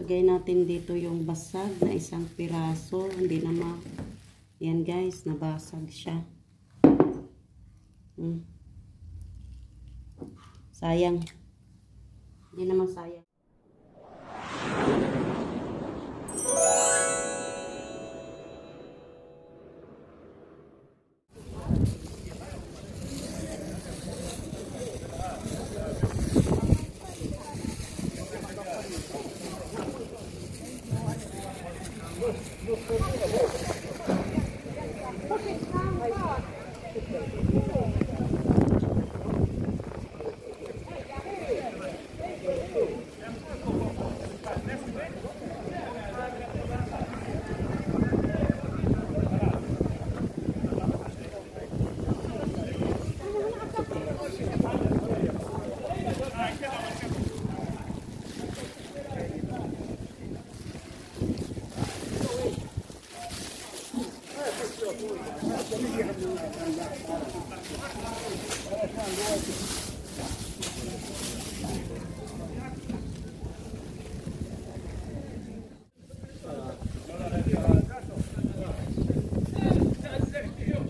Lagay natin dito yung basag na isang piraso. Hindi naman. Yan guys, nabasag siya. Sayang. Hindi naman sayang.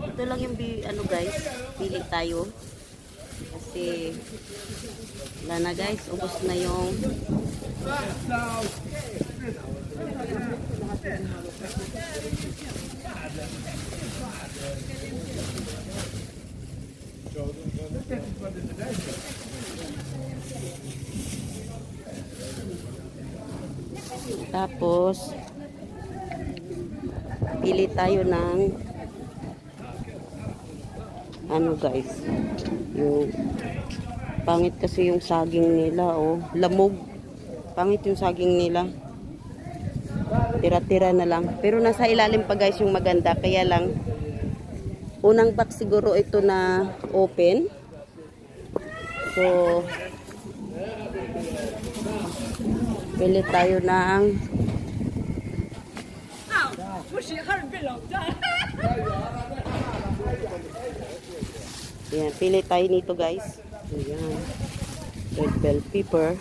Ito lang yung ano guys, pili tayo kasi wala na guys, ubos na yung tapos pili tayo ng ano guys, yung pangit kasi yung saging nila, oh, lamog, pangit yung saging nila, tira-tira na lang, pero nasa ilalim pa guys yung maganda, kaya lang unang box siguro ito na open, so pili tayo ng yan, pili tayo nito guys. Ayan. Red bell pepper.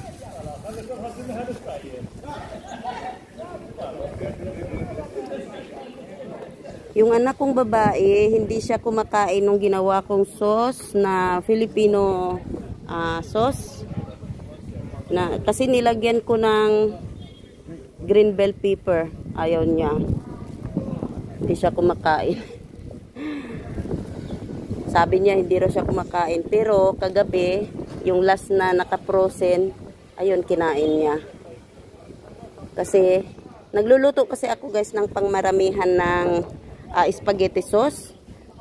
Yung anak kong babae, hindi siya kumakain nung ginawa kong sauce na Filipino sauce. Kasi nilagyan ko ng green bell pepper. Ayaw niya. Hindi siya kumakain. Sabi niya hindi raw siya kumakain. Pero kagabi, yung last na naka-frozen, ayun, kinain niya. Kasi, nagluluto kasi ako guys ng pangmaramihan ng spaghetti sauce.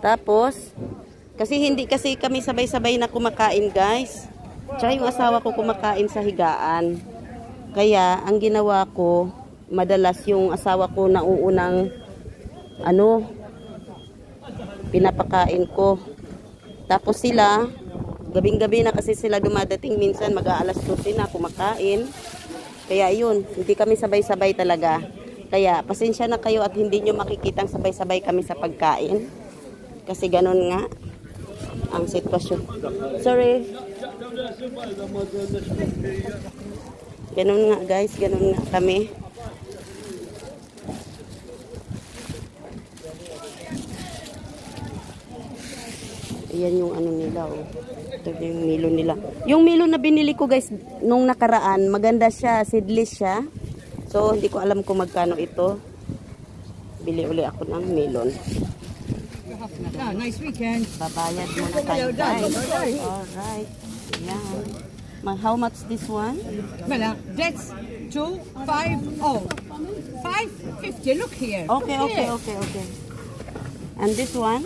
Tapos, kasi hindi kasi kami sabay-sabay na kumakain guys. Tsaka yung asawa ko kumakain sa higaan. Kaya, ang ginawa ko, madalas yung asawa ko nauunang, pinapakain ko. Tapos sila, gabing-gabi na kasi sila dumadating, minsan mag-aalas 12 na kumakain. Kaya yun, hindi kami sabay-sabay talaga. Kaya pasensya na kayo at hindi nyo makikitang sabay-sabay kami sa pagkain. Kasi ganun nga ang sitwasyon. Sorry. Ganun nga guys, ganun nga kami. Ayan yung ano nila, oh. Ito yung melon nila. Yung melon na binili ko guys nung nakaraan, maganda siya, seedless siya. So hindi ko alam kung magkano ito. Bili uli ako ng melon. Nice weekend. Babayad muna tayo guys. Alright. Ayan. How much this one? Well, that's 250. 550. Look here. Okay. And this one?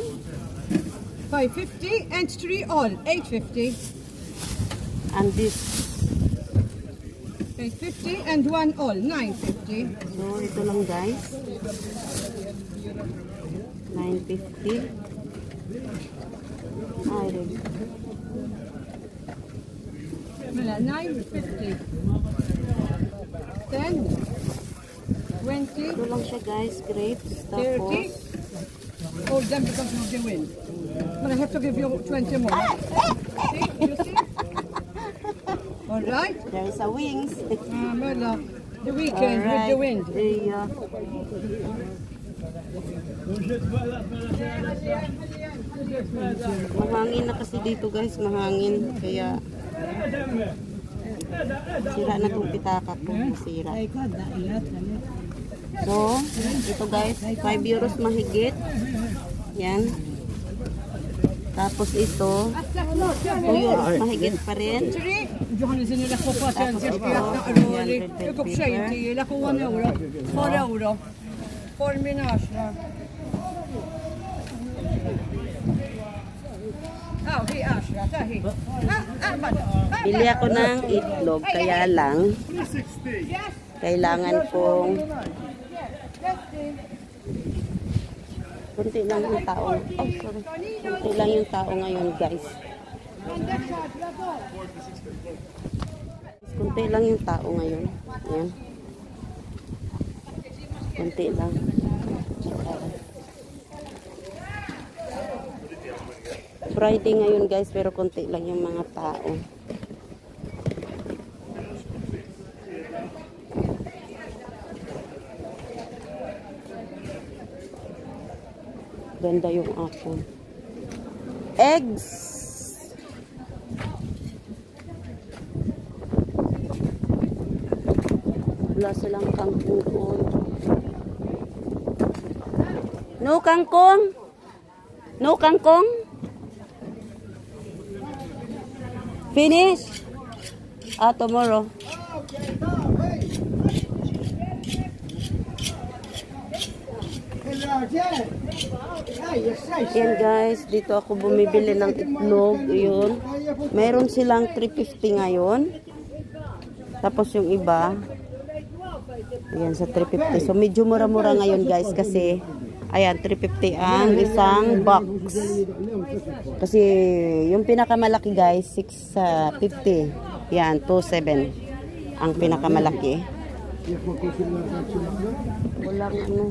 550 and 3 all 850. And this? 850 and 1 all 950. So ito lang guys. 950. Ay, Well, 950. 10 20. Ito lang siya guys, grapes. 30. Tapos, Hold them because of the wind. But I have to give you 20 more. See? You see? All right. there is a wings. Mela. The weekend with the wind. Yeah. Mahangin na kasi dito guys, mahangin. Kaya sira na itong pitaka ko. Sira. So, ito guys, 5 euros mahigit. Yan. Tapos ito, 2 euros mahigit pa rin. Johannes in la kopaten så spelar det roligt. Jag går tjej till la kovan euro. För euro. För min asra. Ah, hi asra, ta hi. Bili ako ng itlog, kaya lang kailangan kong kunti lang yung tao. Oh, sorry. Kunti lang yung tao ngayon, guys. Kunti lang yung tao ngayon. Ayan. Kunti lang. Friday ngayon, guys, pero kunti lang yung mga tao. Ganda yung apple. Eggs! Wala silang kangkong doon. No kangkong? No kangkong? Finish? Ah, tomorrow. Yan guys, dito ako bumibili ng itlog. Yun. Meron silang 350 ngayon. Tapos yung iba, ayan sa 350. So medyo mura-mura ngayon guys kasi ayan 350 ang isang box. Kasi yung pinakamalaki guys 650. Yan 27 ang pinakamalaki. Walang ano.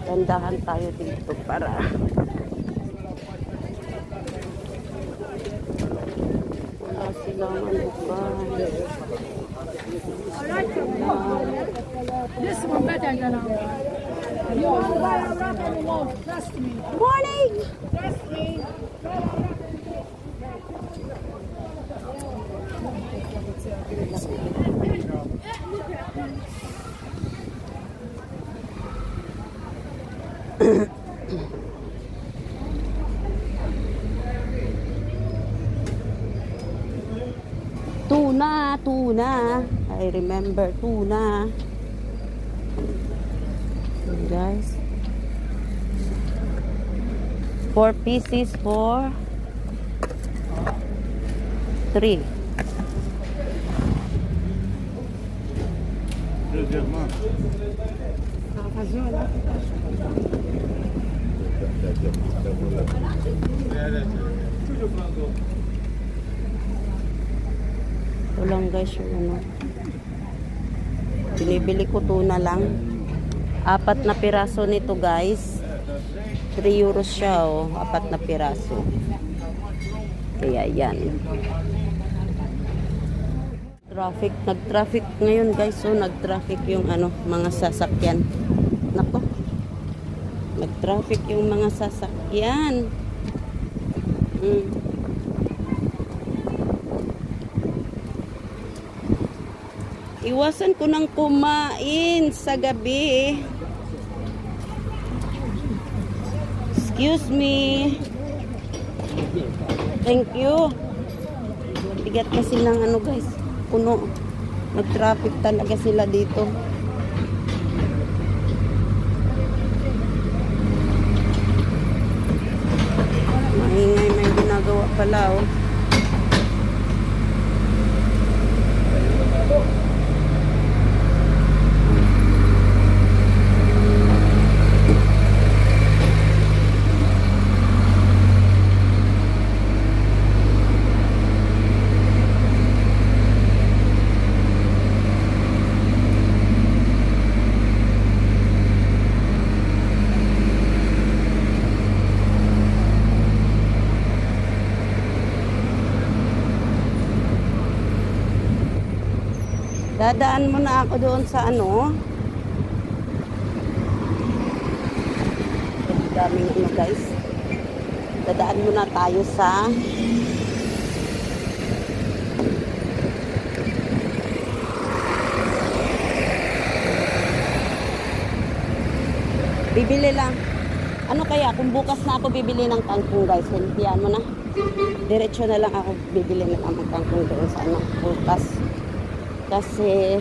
Tandahan tayo dito para wala silang ano ba. This one better than you trust me. Morning! Trust me. Tuna. I remember tuna. Guys. 4 pieces for 3. Ito lang guys yung ano. Binibili ko tuna lang. 4 na piraso nito guys. 3 euros siya oh. 4 na piraso. Kaya yan. Traffic. Nag-traffic ngayon guys. So nag-traffic yung ano, mga sasakyan. Nako. Nag-traffic yung mga sasakyan. Iwasan ko nang kumain sa gabi. Excuse me. Thank you. Bigat kasi ng ano guys. Puno. Nag-traffic talaga sila dito. Maingay, may ginagawa pala oh. Dadaan muna ako doon sa ano. Daming ano guys. Dadaan muna tayo sa bibili lang. Ano kaya kung bukas na ako bibili ng kangkong guys, hintiyan mo na. Diretso na lang ako bibili ng kangkong doon sa ano bukas. Kasi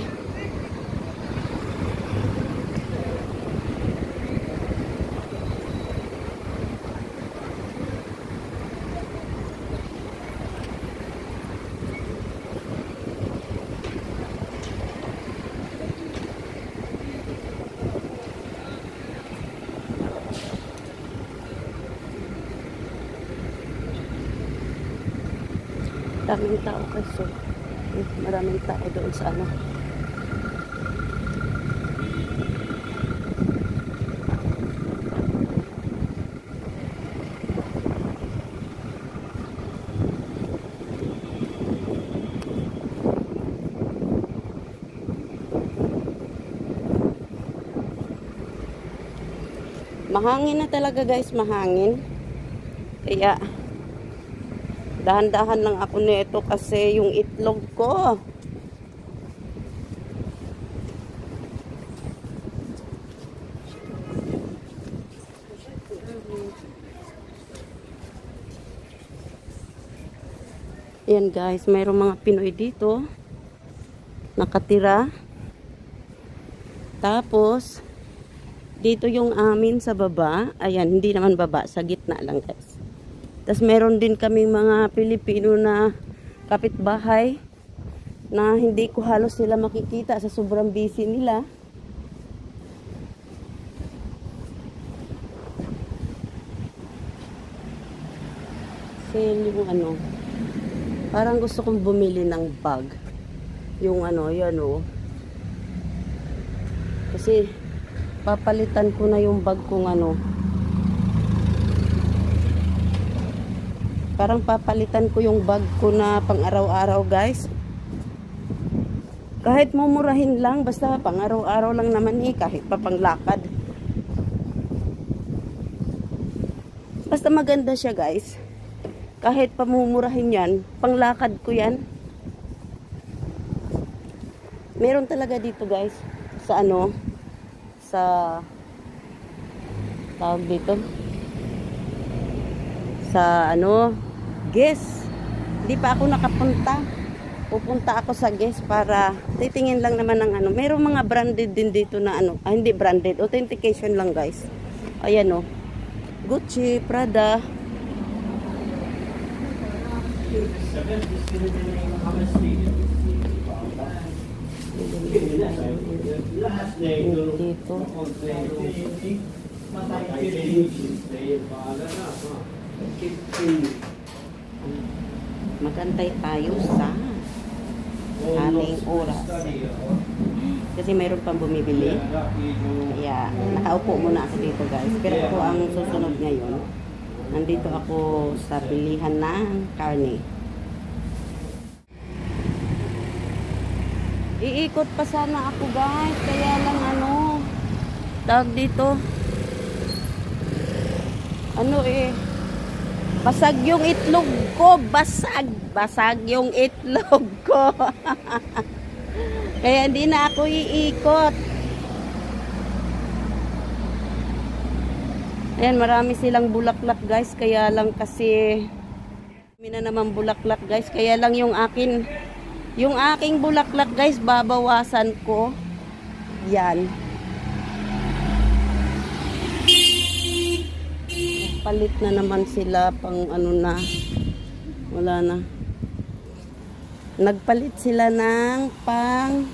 daming tao kasi maraming tao doon sa ano. Mahangin na talaga guys, mahangin. Kaya dahan-dahan lang ako nito kasi yung itlog ko. Ayan guys, mayroong mga Pinoy dito nakatira. Tapos dito yung amin sa baba. Ayan, hindi naman baba, sa gitna lang guys. Tapos meron din kaming mga Pilipino na kapitbahay na hindi ko halos sila makikita sa sobrang busy nila. Sale yung ano. Parang gusto kong bumili ng bag. Yung ano, yan o. Kasi papalitan ko na yung bag kong ano. Parang papalitan ko yung bag ko na pang araw-araw guys. Kahit mumurahin lang, basta pang araw-araw lang naman kahit pa panglakad. Basta maganda siya guys. Kahit pa mumurahin yan, panglakad ko yan. Meron talaga dito guys, sa ano, sa tawag dito, sa ano, Guess. Hindi pa ako nakapunta. Pupunta ako sa Guess para titingin lang naman ng ano. Mayroong mga branded din dito na ano. Hindi branded. Authentication lang guys. Ayan o. Gucci, Prada. Dito. Magantay tayo sa ating oras kasi mayroon pang bumibili. Kaya nakaupo muna ako dito guys, pero ako ang susunod ngayon. Nandito ako sa bilihan ng karne. Iikot pa sana ako guys, kaya lang ano tawag dito, ano basag yung itlog ko. Basag yung itlog ko. Kaya hindi na ako iikot. Ayan, marami silang bulaklak guys. Kaya lang kasi may na naman bulaklak guys. Kaya lang yung aking bulaklak guys, babawasan ko. Yan. Palit na naman sila pang ano na, wala na, nagpalit sila ng pang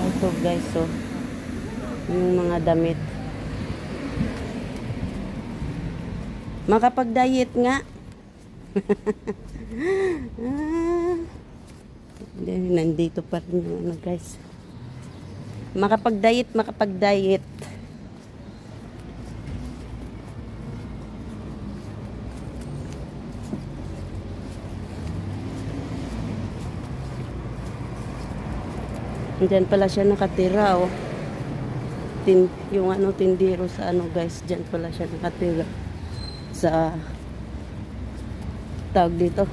ito guys, so yung mga damit. Makapag-diet nga. Nandito pa rin yung ano guys, makapag-diet. Diyan pala siya nakatira, oh. Yung ano, tindero sa ano, guys. Diyan pala siya nakatira. Sa tawag dito,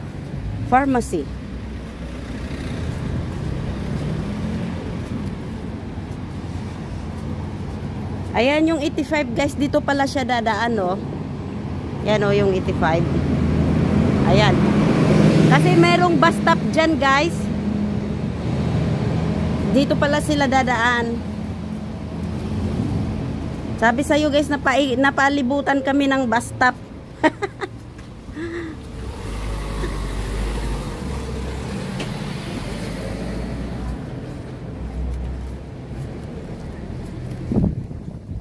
pharmacy. Ayan yung 85, guys. Dito pala siya dadaan, oh. Yan, oh, yung 85. Ayan. Kasi merong bus stop dyan, guys. Dito pala sila dadaan. Sabi sa'yo, guys, napalibutan kami ng bus stop.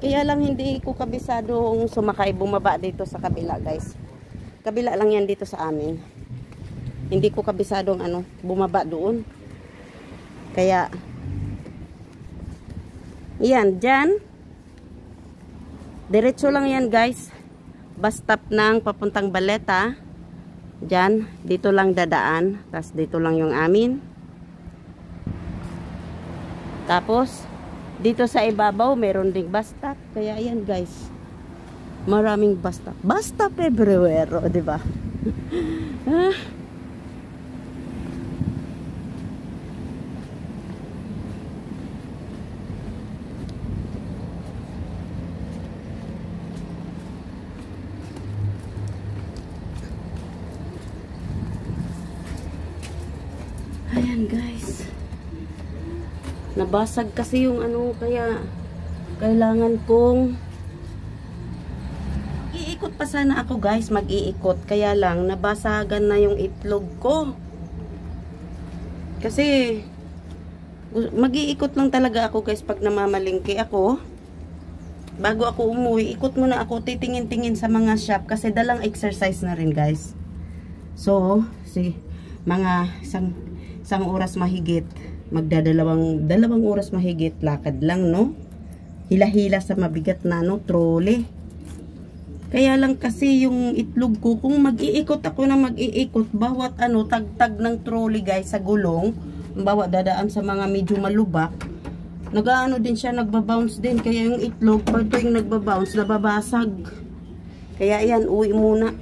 Kaya lang hindi ko kabisadong sumakay, bumaba dito sa kabila, guys. Kabila lang yan dito sa amin. Hindi ko kabisadong ano, bumaba doon. Kaya yan, dyan. Diretso lang yan, guys. Bus stop ng papuntang Baleta. Dyan, dito lang dadaan. Tapos dito lang yung amin. Tapos dito sa ibabaw, meron ding bus stop. Kaya ayan, guys. Maraming bus stop. Bus stop everywhere, o, diba? Ayan, guys. Nabasag kasi yung ano, kaya kailangan kong iikot pa sana ako, guys, mag-iikot. Kaya lang, nabasagan na yung itlog ko. Kasi mag-iikot lang talaga ako, guys, pag namamalingki ako. Bago ako umuwi, ikot muna ako, titingin-tingin sa mga shop kasi dalang exercise na rin, guys. So, mga isang oras mahigit, dalawang oras mahigit, lakad lang, no? Hila-hila sa mabigat na, no, trolley. Kaya lang kasi yung itlog ko, kung mag-iikot ako na mag-iikot, bawat ano, tagtag ng trolley, guys, sa gulong, bawat dadaan sa mga medyo malubak, nag-ano din siya, nagbabounce din. Kaya yung itlog, pag ito yung nagbabounce, nababasag. Kaya yan, uwi muna.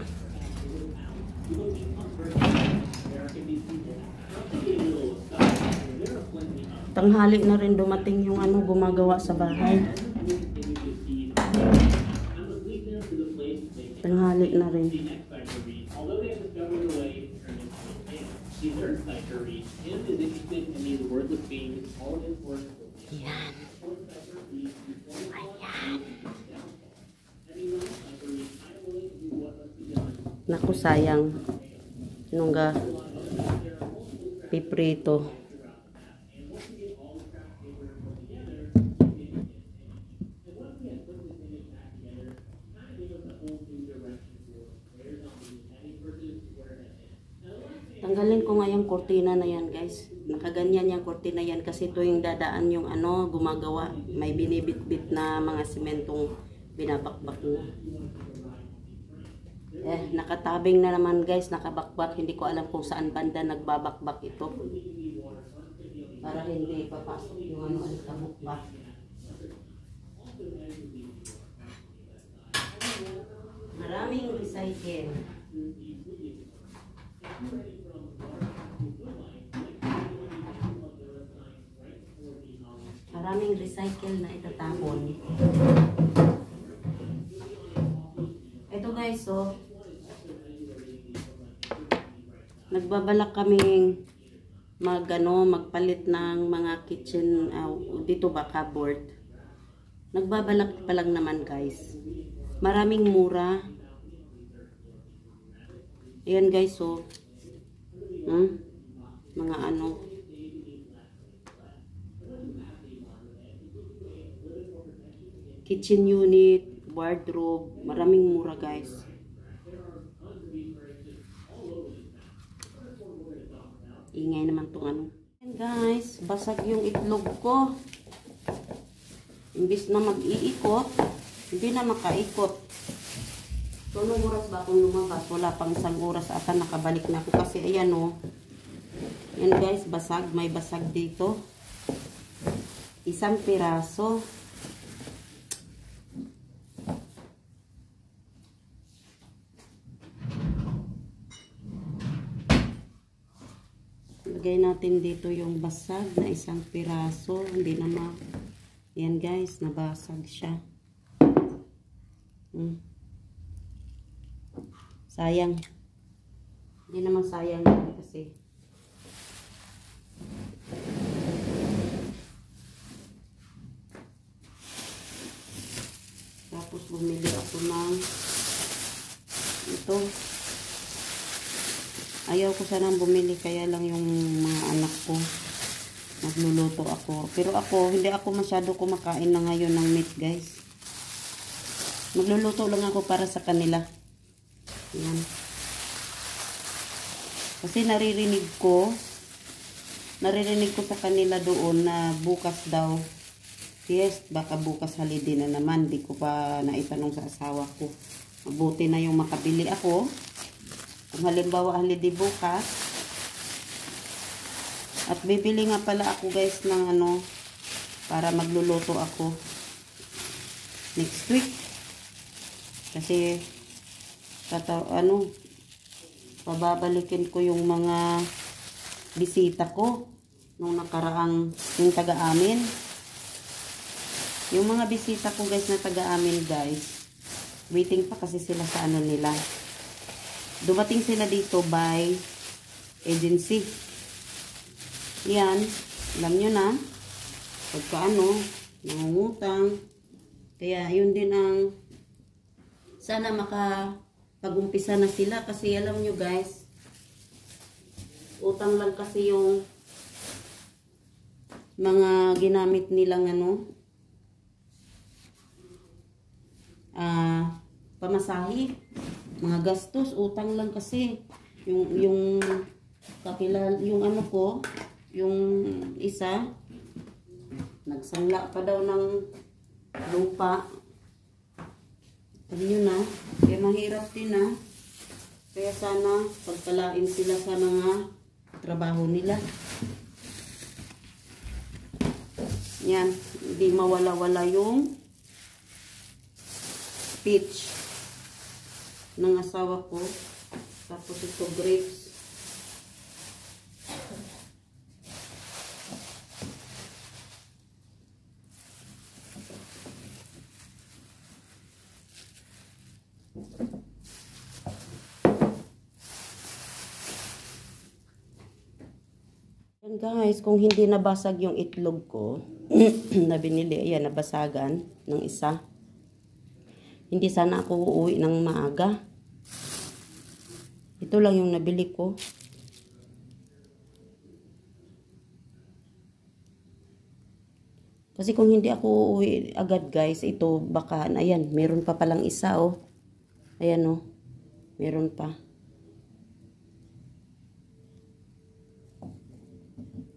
Tanghali na rin dumating yung ano, gumagawa sa bahay. Tanghali na rin. Yan. Ayan. Naku, sayang. Nung piprito. Tanggalin ko nga yung kurtina na yan, guys. Nakaganyan yung kurtina yan kasi tuwing dadaan yung ano, gumagawa. May binibit-bit na mga simentong binabakbak na. Nakatabing na naman, guys. Nakabakbak. Hindi ko alam kung saan banda nagbabakbak ito. Para hindi papasok yung ano, kabukbak. Maraming recycle. Maraming recycle na itatapon. Ito, guys, so nagbabalak kaming magpalit ng mga kitchen dito ba, cupboard. Nagbabalak pa lang naman, guys. Maraming mura. Ayan, guys, so mga ano, kitchen unit, wardrobe, maraming mura, guys. Ingay naman tong ano. Ayan, guys, basag yung itlog ko. Imbis na mag-iikot, hindi na makaikot. So, anong oras ba akong lumabas? Wala pang isang oras ata, nakabalik na ako. Kasi ayan, oh. Yan, guys, basag. May basag dito. Isang piraso. Lagay natin dito yung basag na isang piraso. Hindi na yan guys, nabasag siya. Sayang. Hindi naman sayang yan kasi. Tapos bumili ako ng ito. Ayaw ko sanang bumili, kaya lang yung mga anak ko nagluluto ako. Pero ako, hindi ako masyado kumakain na ngayon ng meat guys. Magluluto lang ako para sa kanila. Yan. Kasi naririnig ko sa kanila doon na bukas daw. Yes, baka bukas holiday na naman. Di ko pa naitanong sa asawa ko. Mabuti na yung makabili ako. Kung halimbawa holiday bukas. At bibili nga pala ako guys ng para magluluto ako next week. Kasi pababalikin ko yung mga bisita ko nung nakaraang yung taga-amin. Yung mga bisita ko guys na taga-amin guys, waiting pa kasi sila sa nila. Dumating sila dito by agency. Yan, alam nyo na, pagka nangungutang. Kaya yun din ang sana makapag-umpisa na sila kasi alam nyo guys, utang lang kasi yung mga ginamit nilang pamasahe, mga gastos, utang lang kasi. Yung yung isa, nagsangla pa daw ng lupa. Yun na, kaya mahirap din kaya sana pagpalain sila sa mga trabaho nila. Yan, hindi mawala-wala yung peach ng asawa ko. Tapos ito grapes. Yan guys, kung hindi nabasag yung itlog ko na binili, ayan, nabasagan ng isa. Hindi sana ako uuwi ng maaga. Ito lang yung nabili ko. Kasi kung hindi ako uuwi agad guys, ito baka, ayan, meron pa palang isa Ayan meron pa.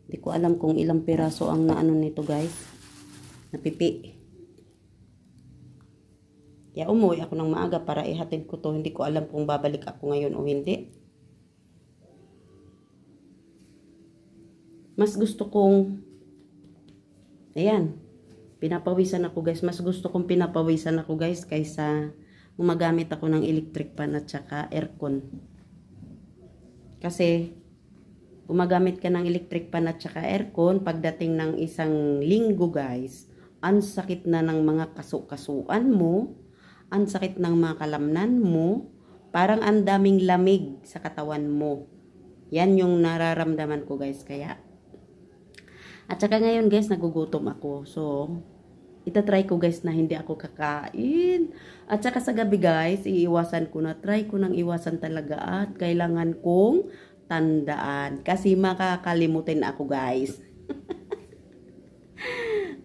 Hindi ko alam kung ilang piraso ang naano nito guys. Napipi. Kaya umuwi ako ng maaga para ihatid ko to. Hindi ko alam kung babalik ako ngayon o hindi. Mas gusto kong, ayan, pinapawisan ako guys. Mas gusto kong pinapawisan ako guys kaysa gumagamit ako ng electric fan at saka aircon. Kasi gumagamit ka ng electric fan at saka aircon, pagdating ng isang linggo guys, ang sakit na ng mga kasukasuan mo, ang sakit ng mga kalamnan mo, parang ang daming lamig sa katawan mo. Yan yung nararamdaman ko guys. Kaya at saka ngayon guys, nagugutom ako. So itatry ko guys na hindi ako kakain. At saka sa gabi guys, iiwasan ko na. Try ko nang iwasan talaga at kailangan kong tandaan. Kasi makakalimutin ako guys.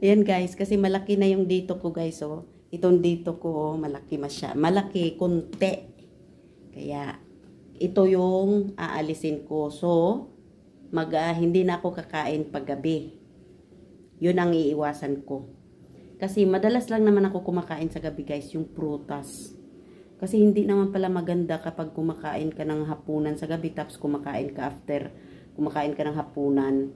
Ayan guys, kasi malaki na yung dito ko guys. Itong dito ko, malaki masya. Malaki, konti. Kaya ito yung aalisin ko. So, hindi na ako kakain paggabi. Yun ang iiwasan ko. Kasi madalas lang naman ako kumakain sa gabi guys, yung prutas. Kasi hindi naman pala maganda kapag kumakain ka ng hapunan sa gabi tapos kumakain ka ng hapunan.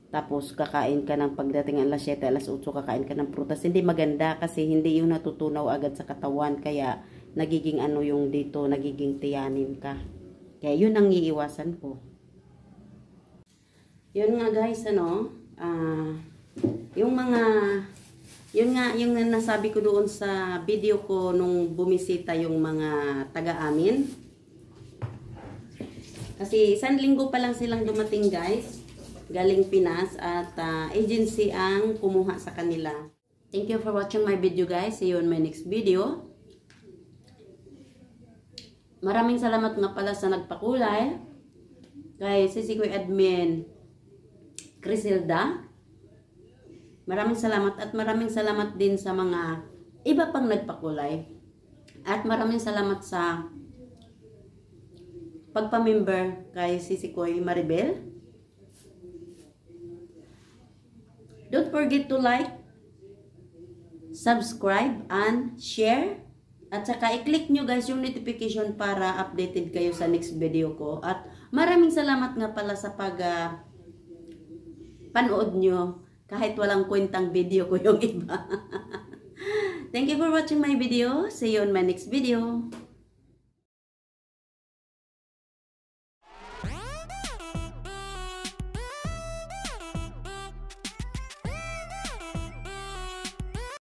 Tapos kakain ka ng pagdating alas 7, alas 8 kakain ka ng prutas. Hindi maganda kasi hindi yung natutunaw agad sa katawan. Kaya nagiging ano yung dito, nagiging tiyanin ka. Kaya yun ang iiwasan ko. Yun nga guys, ano, yung mga, yun nga, yung nasabi ko doon sa video ko nung bumisita yung mga taga-amin. Kasi 1 linggo pa lang silang dumating guys, galing Pinas at agency ang kumuha sa kanila. Thank you for watching my video guys. See you on my next video. Maraming salamat nga pala sa nagpakulay. Kay Sisikoy Admin Crisilda. Maraming salamat at maraming salamat din sa mga iba pang nagpakulay. At maraming salamat sa pagpamember kay Sisikoy Maribel. Don't forget to like, subscribe, and share. At saka i-click nyo guys yung notification para updated kayo sa next video ko. At maraming salamat nga pala sa panood nyo. Kahit walang kwentang video ko yung iba. Thank you for watching my video. See you on my next video.